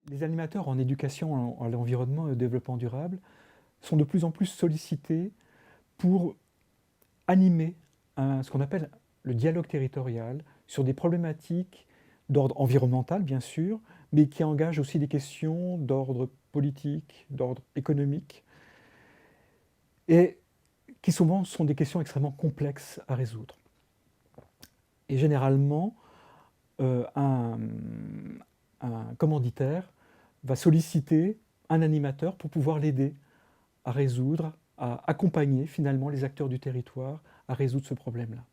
Les animateurs en éducation à l'environnement et au développement durable sont de plus en plus sollicités pour animer ce qu'on appelle le dialogue territorial sur des problématiques d'ordre environnemental, bien sûr, mais qui engagent aussi des questions d'ordre politique, d'ordre économique, et qui souvent sont des questions extrêmement complexes à résoudre. Et généralement, un commanditaire va solliciter un animateur pour pouvoir l'aider à résoudre, à accompagner finalement les acteurs du territoire à résoudre ce problème-là.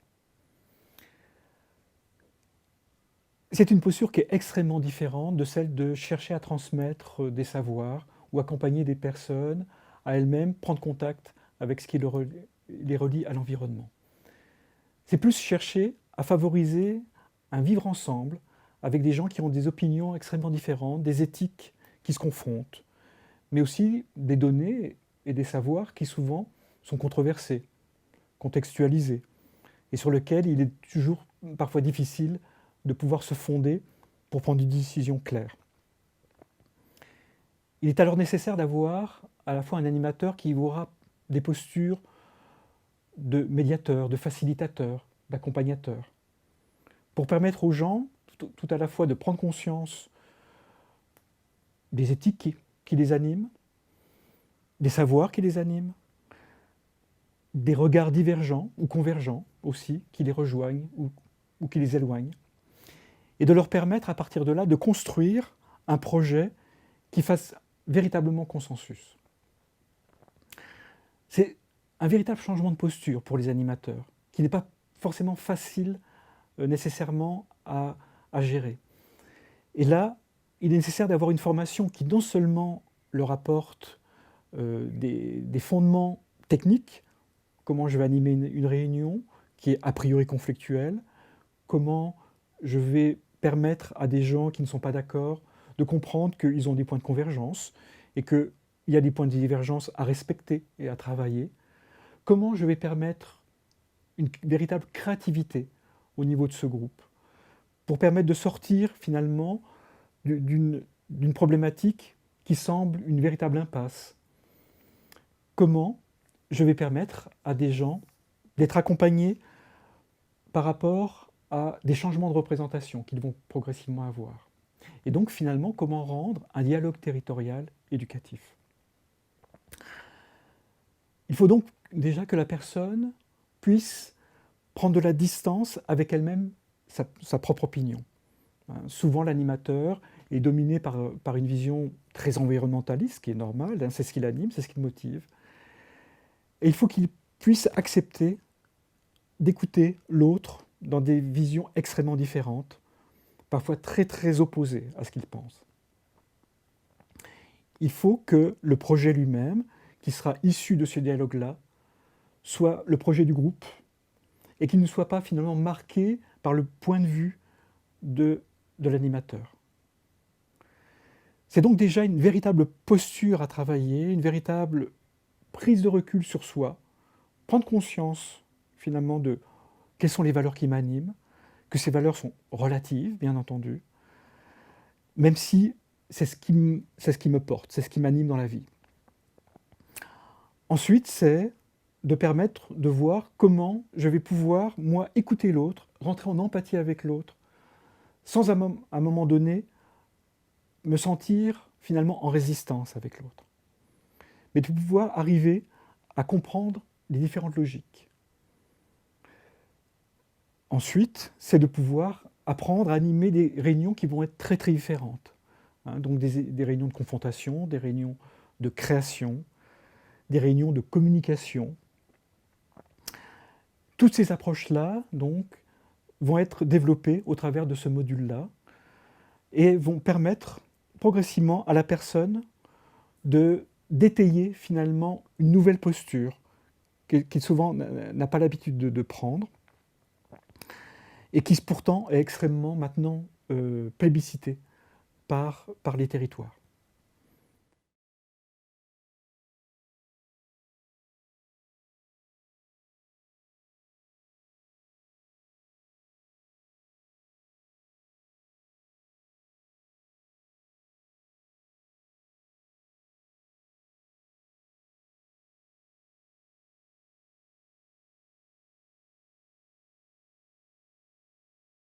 C'est une posture qui est extrêmement différente de celle de chercher à transmettre des savoirs ou accompagner des personnes à elles-mêmes prendre contact avec ce qui les relie à l'environnement. C'est plus chercher à favoriser un vivre ensemble avec des gens qui ont des opinions extrêmement différentes, des éthiques qui se confrontent, mais aussi des données et des savoirs qui souvent sont controversés, contextualisés, et sur lesquels il est toujours parfois difficile de pouvoir se fonder pour prendre une décision claire. Il est alors nécessaire d'avoir à la fois un animateur qui aura des postures de médiateur, de facilitateur, d'accompagnateur, pour permettre aux gens tout à la fois de prendre conscience des éthiques qui les animent, des savoirs qui les animent, des regards divergents ou convergents aussi qui les rejoignent ou qui les éloignent, et de leur permettre à partir de là de construire un projet qui fasse véritablement consensus. C'est un véritable changement de posture pour les animateurs, qui n'est pas forcément facile nécessairement à gérer. Et là, il est nécessaire d'avoir une formation qui non seulement leur apporte des fondements techniques, comment je vais animer une réunion qui est a priori conflictuelle, comment je vais permettre à des gens qui ne sont pas d'accord de comprendre qu'ils ont des points de convergence et qu'il y a des points de divergence à respecter et à travailler, comment je vais permettre une véritable créativité au niveau de ce groupe pour permettre de sortir finalement d'une problématique qui semble une véritable impasse. Comment je vais permettre à des gens d'être accompagnés par rapport à des changements de représentation qu'ils vont progressivement avoir. Et donc finalement, comment rendre un dialogue territorial éducatif. Il faut donc déjà que la personne puisse prendre de la distance avec elle-même sa propre opinion. Souvent l'animateur est dominé par une vision très environnementaliste, ce qui est normal, c'est ce qui l'anime, c'est ce qui le motive. Et il faut qu'il puisse accepter d'écouter l'autre dans des visions extrêmement différentes, parfois très très opposées à ce qu'il pense. Il faut que le projet lui-même, qui sera issu de ce dialogue-là, soit le projet du groupe et qu'il ne soit pas finalement marqué par le point de vue de l'animateur. C'est donc déjà une véritable posture à travailler, une véritable prise de recul sur soi, prendre conscience finalement de quelles sont les valeurs qui m'animent, que ces valeurs sont relatives, bien entendu, même si c'est ce qui me porte, c'est ce qui m'anime dans la vie. Ensuite, c'est de permettre de voir comment je vais pouvoir, moi, écouter l'autre, rentrer en empathie avec l'autre, sans à un moment donné me sentir finalement en résistance avec l'autre. Mais de pouvoir arriver à comprendre les différentes logiques. Ensuite, c'est de pouvoir apprendre à animer des réunions qui vont être très très différentes. Donc des réunions de confrontation, des réunions de création, des réunions de communication. Toutes ces approches-là, donc, vont être développées au travers de ce module-là et vont permettre progressivement à la personne d'étayer finalement une nouvelle posture qui souvent n'a pas l'habitude de prendre et qui pourtant est extrêmement maintenant plébiscitée par les territoires.